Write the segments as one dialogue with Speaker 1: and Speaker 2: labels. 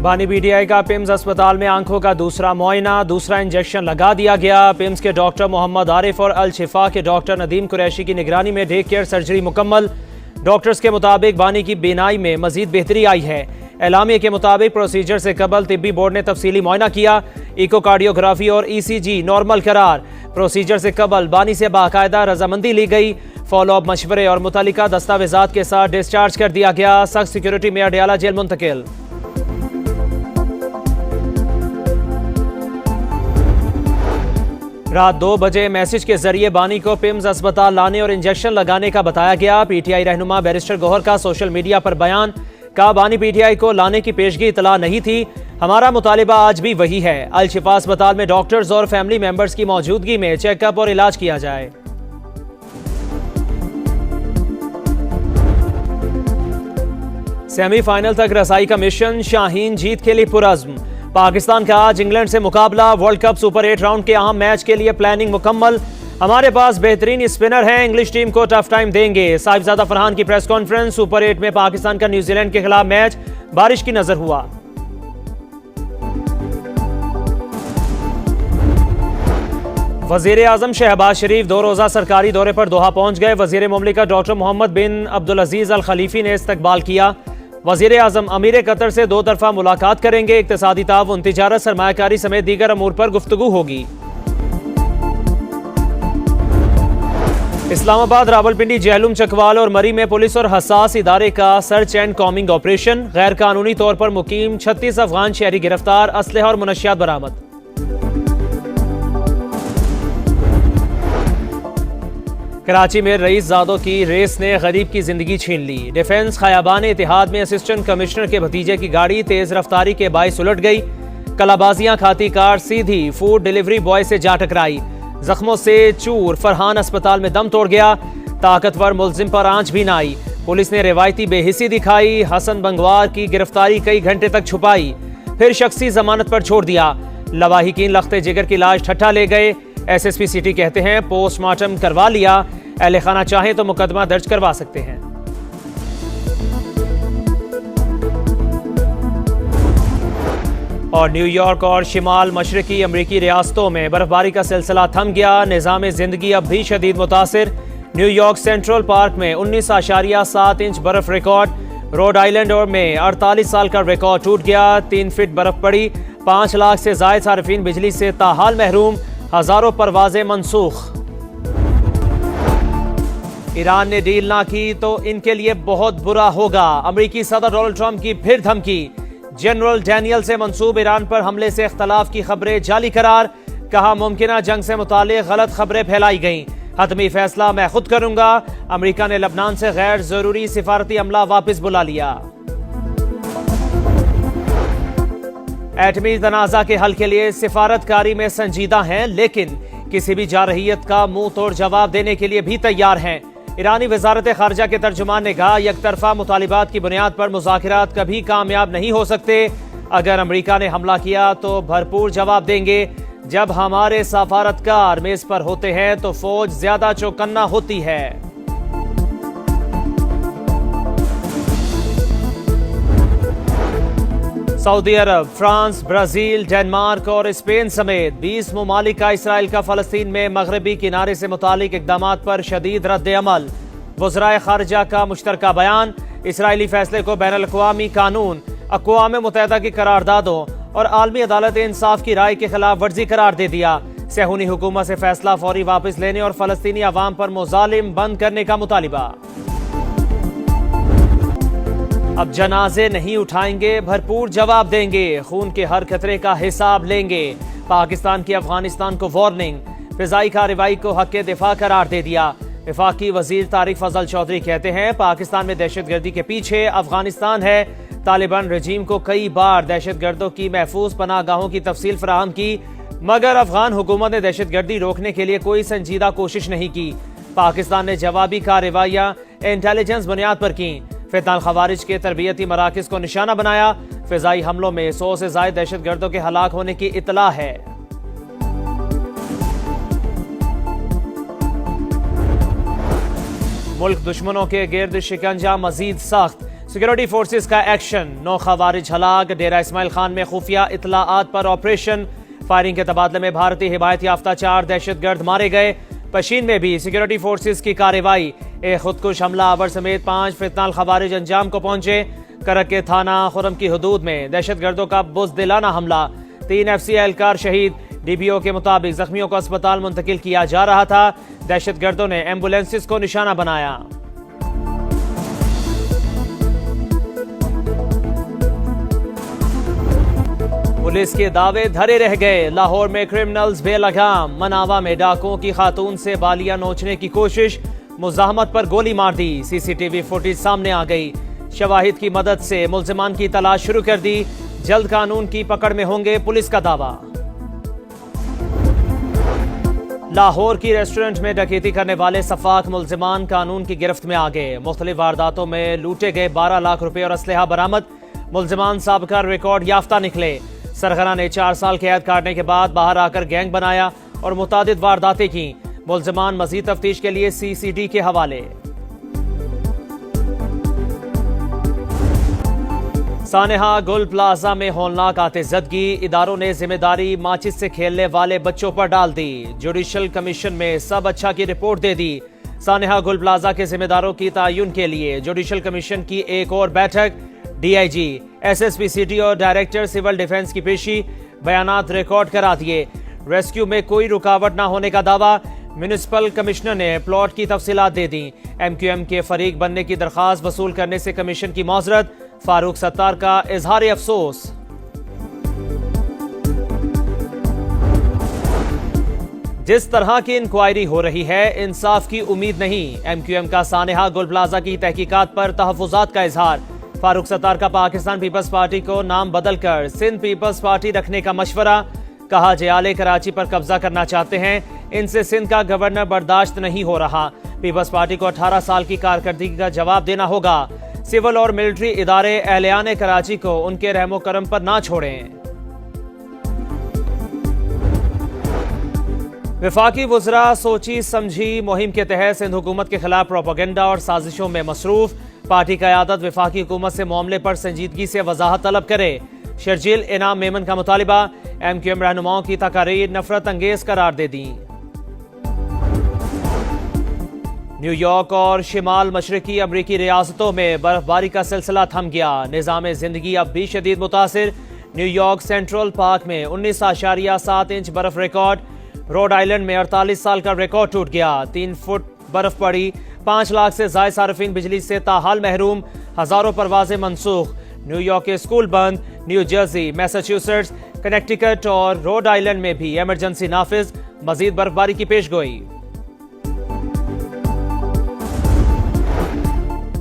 Speaker 1: बानी पीटीआई का पिम्स अस्पताल में आंखों का दूसरा मुआयना, दूसरा इंजेक्शन लगा दिया गया। पिम्स के डॉक्टर मोहम्मद आरिफ और अल शिफा के डॉक्टर नदीम कुरैशी की निगरानी में डे केयर सर्जरी मुकम्मल। डॉक्टर्स के मुताबिक बानी की बीनाई में मजीद बेहतरी आई है। एलामिया के मुताबिक प्रोसीजर से कबल तिब्बी बोर्ड ने तफसीली मुआयना किया। इकोकार्डियोग्राफी और ECG नॉर्मल करार। प्रोसीजर से कबल बानी से बाकायदा रजामंदी ली गई। फॉलोअप मशवरे और मुतल्लिका दस्तावेजात के साथ डिस्चार्ज कर दिया गया। सख्त सिक्योरिटी में अडयाला जेल मुंतकिल। रात 2 बजे मैसेज के जरिए बानी को पिम्स अस्पताल लाने और इंजेक्शन लगाने का बताया गया। पीटीआई रहनुमा बैरिस्टर गौहर का सोशल मीडिया पर बयान, कहा बानी पीटीआई को लाने की पेशगी इतला नहीं थी, हमारा मुतालिबा आज भी वही है। अल शिफा अस्पताल में डॉक्टर्स और फैमिली मेंबर्स की मौजूदगी में चेकअप और इलाज किया जाए। सेमीफाइनल तक रसाई का मिशन, शाहीन जीत के लिए पुरअज़्म। पाकिस्तान का आज इंग्लैंड से मुकाबला। वर्ल्ड कप सुपर 8 राउंड के अहम मैच के लिए प्लानिंग मुकम्मल। हमारे पास बेहतरीन स्पिनर हैं, इंग्लिश टीम को टफ टाइम देंगे। साहिबजादा फरहान की प्रेस कॉन्फ्रेंस। सुपर 8 में पाकिस्तान का न्यूजीलैंड के खिलाफ मैच बारिश की नजर हुआ। वजीर आजम शहबाज शरीफ 2 रोजा सरकारी दौरे पर दोहा पहुंच गए। वजीर मुमलिकत डॉक्टर मोहम्मद बिन अब्दुल अजीज अल खलीफी ने इस्तकबाल किया। वजीर आजम अमीर कतर से 2 तरफा मुलाकात करेंगे। इक्तिसादी ताउन, तिजारत, सरमायाकारी समेत दीगर अमूर पर गुफ्तगू होगी। इस्लामाबाद, रावलपिंडी, जहलुम, चकवाल और मरी में पुलिस और हसास इदारे का सर्च एंड कॉमिंग ऑपरेशन। गैर कानूनी तौर पर मुकीम 36 अफगान शहरी गिरफ्तार, असलहा और मुनशियात बरामद। कराची में रईस ज़ादों की रेस ने गरीब की जिंदगी छीन ली। डिफेंस खयाबान इतिहाद में असिस्टेंट कमिश्नर के भतीजे की गाड़ी तेज रफ्तारी के बायस उलट गई। कलाबाजियां खाती कार सीधी फूड डिलीवरी बॉय से जा टकराई। जख्मों से चूर, फरहान अस्पताल में दम तोड़ गया। ताकतवर मुलजिम पर आंच भी न आई। पुलिस ने रिवायती बेहिसी दिखाई। हसन बंगवार की गिरफ्तारी कई घंटे तक छुपाई, फिर शख्सी जमानत पर छोड़ दिया। लवाहिकीन लख्ते जिगर की लाश ठट्ठा ले गए। SSP सिटी कहते हैं पोस्टमार्टम करवा लिया। अहले खाना चाहें तो मुकदमा दर्ज करवा सकते हैं। और न्यूयॉर्क और शिमाल मशरकी अमरीकी रियासतों में बर्फबारी का सिलसिला थम गया। निज़ाम जिंदगी अब भी शदीद मुतासिर। न्यूयॉर्क सेंट्रल पार्क में 19.7 इंच बर्फ रिकॉर्ड। रोड आइलैंड और में 48 साल का रिकॉर्ड टूट गया। 3 फीट बर्फ पड़ी। 5 लाख से जायद सार्फिन बिजली से ताहाल महरूम। हजारों परवाजें मनसूख। ईरान ने डील ना की तो इनके लिए बहुत बुरा होगा। अमेरिकी सदर डोनाल्ड ट्रंप की फिर धमकी। जनरल डैनियल से मंसूब ईरान पर हमले से इख्तलाफ की खबरें जाली करार। कहा मुमकिना जंग से मुताल्लिक गलत खबरें फैलाई गईं, हतमी फैसला मैं खुद करूंगा। अमेरिका ने लबनान से गैर जरूरी सिफारती अमला वापस बुला लिया। एटमी तनाज़ा के हल के लिए सिफारतकारी में संजीदा हैं, लेकिन किसी भी जारहियत का मुंह तोड़ जवाब देने के लिए भी तैयार हैं। ईरानी वजारत खारजा के तर्जुमान ने कहा यकतरफा मुतालिबात की बुनियाद पर मुज़ाकिरात कभी कामयाब नहीं हो सकते। अगर अमेरिका ने हमला किया तो भरपूर जवाब देंगे। जब हमारे सफारतकार मेज पर होते हैं तो फौज ज्यादा चौकन्ना होती है। सऊदी अरब, फ्रांस, ब्राजील, डेनमार्क और स्पेन समेत 20 ममालिक का इसराइल का फलस्तीन में मगरबी किनारे से मुतालिक इकदामात पर शदीद रद्द अमल। वज़राए खारजा का मुश्तरका बयान। इसराइली फैसले को बैनुल अक़वामी कानून, अक़वाम मुत्तहिदा की करारदादों और आलमी अदालत इंसाफ की राय के खिलाफ वर्जी करार दे दिया। सेहूनी हुकूमत से फैसला फौरी वापस लेने और फलस्तीनी अवाम पर मुजालिम बंद करने का मुतालिबा। अब जनाजे नहीं उठाएंगे, भरपूर जवाब देंगे। खून के हर खतरे का हिसाब लेंगे। पाकिस्तान की अफगानिस्तान को वार्निंग। फिजाई कार्रवाई को हक दिफा करार दे दिया। वफाकी वजीर तारिक फजल चौधरी कहते हैं पाकिस्तान में दहशतगर्दी के पीछे अफगानिस्तान है। तालिबान रजीम को कई बार दहशतगर्दों की महफूज पनाहगाहों की तफसील फराहम की, मगर अफगान हुकूमत ने दहशतगर्दी रोकने के लिए कोई संजीदा कोशिश नहीं की। पाकिस्तान ने जवाबी कार्रवाइयां इंटेलिजेंस बुनियाद पर की। फितनाल खवारिज के तरबियती मराकज को निशाना बनाया। फिजाई हमलों में 100 से ज्यादा दहशतगर्दों के हलाक होने की इतला है। मुल्क दुश्मनों के गिर्द शिकंजा मजीद सख्त। सिक्योरिटी फोर्सेस का एक्शन, 9 खवारिज हलाक, डेरा इस्माइल खान में खुफिया इतलाआत पर ऑपरेशन, फायरिंग के तबादले में भारतीय हिमायत याफ्ता 4 दहशतगर्द मारे गए। पशीन में भी सिक्योरिटी फोर्सेस की कार्रवाई, एक खुदकुश हमला आवर समेत 5 फितनाल खवारिज अंजाम को पहुंचे। करक के थाना खुरम की हदूद में दहशतगर्दों का बुज़दिलाना हमला, 3 FC एहलकार शहीद। DPO के मुताबिक जख्मियों को अस्पताल मुंतकिल किया जा रहा था। दहशतगर्दों ने एम्बुलेंसेस को निशाना बनाया। पुलिस के दावे धरे रह गए, लाहौर में क्रिमिनल्स बेलगाम, मनावा में डाकुओं की खातून से बालियां नोचने की कोशिश, मुजाहमत पर गोली मार दी। CCTV फुटेज सामने आ गई। शवाहिद की मदद से मुल्जिमान की तलाश शुरू कर दी, जल्द कानून की पकड़ में होंगे, पुलिस का दावा। लाहौर की रेस्टोरेंट में डकैती करने वाले सफाक मुल्जिमान कानून की गिरफ्त में आ गए। मुख्तलिफ वारदातों में लूटे गए 12 लाख रुपए और असलहा बरामद। मुल्जिमान साबका रिकॉर्ड याफ्ता निकले। सरगना ने 4 साल कैद काटने के बाद बाहर आकर गैंग बनाया और मुतादिद वारदातें की। मुल्जिमान मजीद तफ्तीश के लिए CCD के हवाले। सानेहा गुल प्लाजा में होलनाक आतिशज़दगी, इदारों ने जिम्मेदारी माचिस से खेलने वाले बच्चों पर डाल दी। जुडिशल कमीशन में सब अच्छा की रिपोर्ट दे दी। सानेहा गुल प्लाजा के जिम्मेदारों की तयन के लिए जुडिशल कमीशन की एक और बैठक। DIG, SSP सिटी और डायरेक्टर सिविल डिफेंस की पेशी, बयानात रिकॉर्ड करा दिए। रेस्क्यू में कोई रुकावट न होने का दावा। म्यूनिसिपल कमिश्नर ने प्लॉट की तफसीलात दे दी। MQM के फरीक बनने की दरखास्त वसूल करने से कमीशन की मौजरत। फारूक सत्तार का इजहार अफसोस। जिस तरह की इंक्वायरी हो रही है, इंसाफ की उम्मीद नहीं। MQM का सानेहा गुल प्लाजा की तहकीकात पर तहफुजात का इजहार। फारूक सत्तार का पाकिस्तान पीपल्स पार्टी को नाम बदलकर सिंध पीपल्स पार्टी रखने का मशवरा। कहा जयाले कराची पर कब्जा करना चाहते हैं, इनसे सिंध का गवर्नर बर्दाश्त नहीं हो रहा। पीपल्स पार्टी को 18 साल की कारकर्दगी का जवाब देना होगा। सिविल और मिलिट्री इदारे अहलियाने कराची को उनके रहमो करम पर ना छोड़ें। वफाकी वज़रा सोची समझी मुहिम के तहत सिंध हुकूमत के खिलाफ प्रोपेगेंडा और साजिशों में मसरूफ। पार्टी क़यादत वफाकी हुकूमत से मामले पर संजीदगी से वजाहत तलब करे। शर्जील इनाम मेमन का मुतालिबा। MQM रहनुमाओं की तकारीर नफरत अंगेज करार दे दी। न्यूयॉर्क और शिमाल मशरकी अमरीकी रियासतों में बर्फबारी का सिलसिला थम गया। निज़ाम जिंदगी अब भी शदीद मुतासिर। न्यूयॉर्क सेंट्रल पार्क में 19.7 इंच बर्फ रिकॉर्ड। रोड आइलैंड में 48 साल का रिकॉर्ड टूट गया। 3 फुट बर्फ पड़ी। 5 लाख से ज्यादा सार्फिन बिजली से ताहाल महरूम। हजारों परवाजें मनसूख। न्यूयॉर्क के स्कूल बंद। न्यू जर्सी, मैसाचुसेट्स, कनेक्टिकट और रोड आइलैंड में भी इमरजेंसी नाफिज। मजीद बर्फबारी की पेशगोई।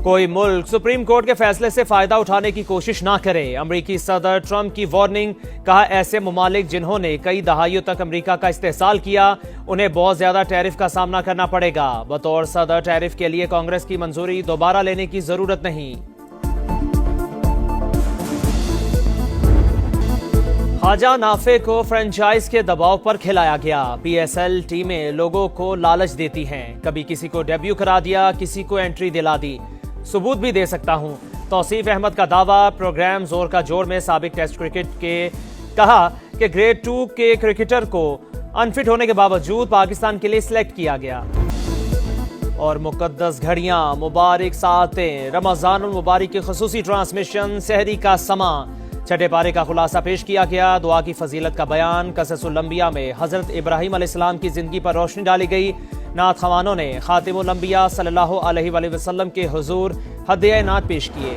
Speaker 1: कोई मुल्क सुप्रीम कोर्ट के फैसले से फायदा उठाने की कोशिश ना करे। अमरीकी सदर ट्रंप की वार्निंग। कहा ऐसे ममालिक जिन्होंने कई दहाइयों तक अमरीका का इस्तेहसाल किया, उन्हें बहुत ज्यादा टैरिफ का सामना करना पड़ेगा। बतौर सदर टैरिफ के लिए कांग्रेस की मंजूरी दोबारा लेने की जरूरत नहीं। ख्वाजा नाफे को फ्रेंचाइज के दबाव पर खिलाया गया। PSL टीमें लोगों को लालच देती हैं। कभी किसी को डेब्यू करा दिया, किसी को एंट्री दिला दी। सबूत भी दे सकता हूं। तौसीफ अहमद का दावा। प्रोग्राम जोर का जोर में साबिक टेस्ट क्रिकेट के कहा कि ग्रेड 2 के क्रिकेटर को अनफिट होने के बावजूद पाकिस्तान के लिए सिलेक्ट किया गया। और मुकद्दस घड़ियां, मुबारक सातें, रमजान मुबारक की खसूसी ट्रांसमिशन, सहरी का समा, छठे पारे का खुलासा पेश किया गया। दुआ की फजीलत का बयान। कससुल अंबिया में हजरत इब्राहिम अलैहिस्सलाम की जिंदगी पर रोशनी डाली गई। नात खवानों ने खातिमुल अंबिया सल्लल्लाहु अलैहि वसल्लम के हुजूर हदिया नात पेश किए।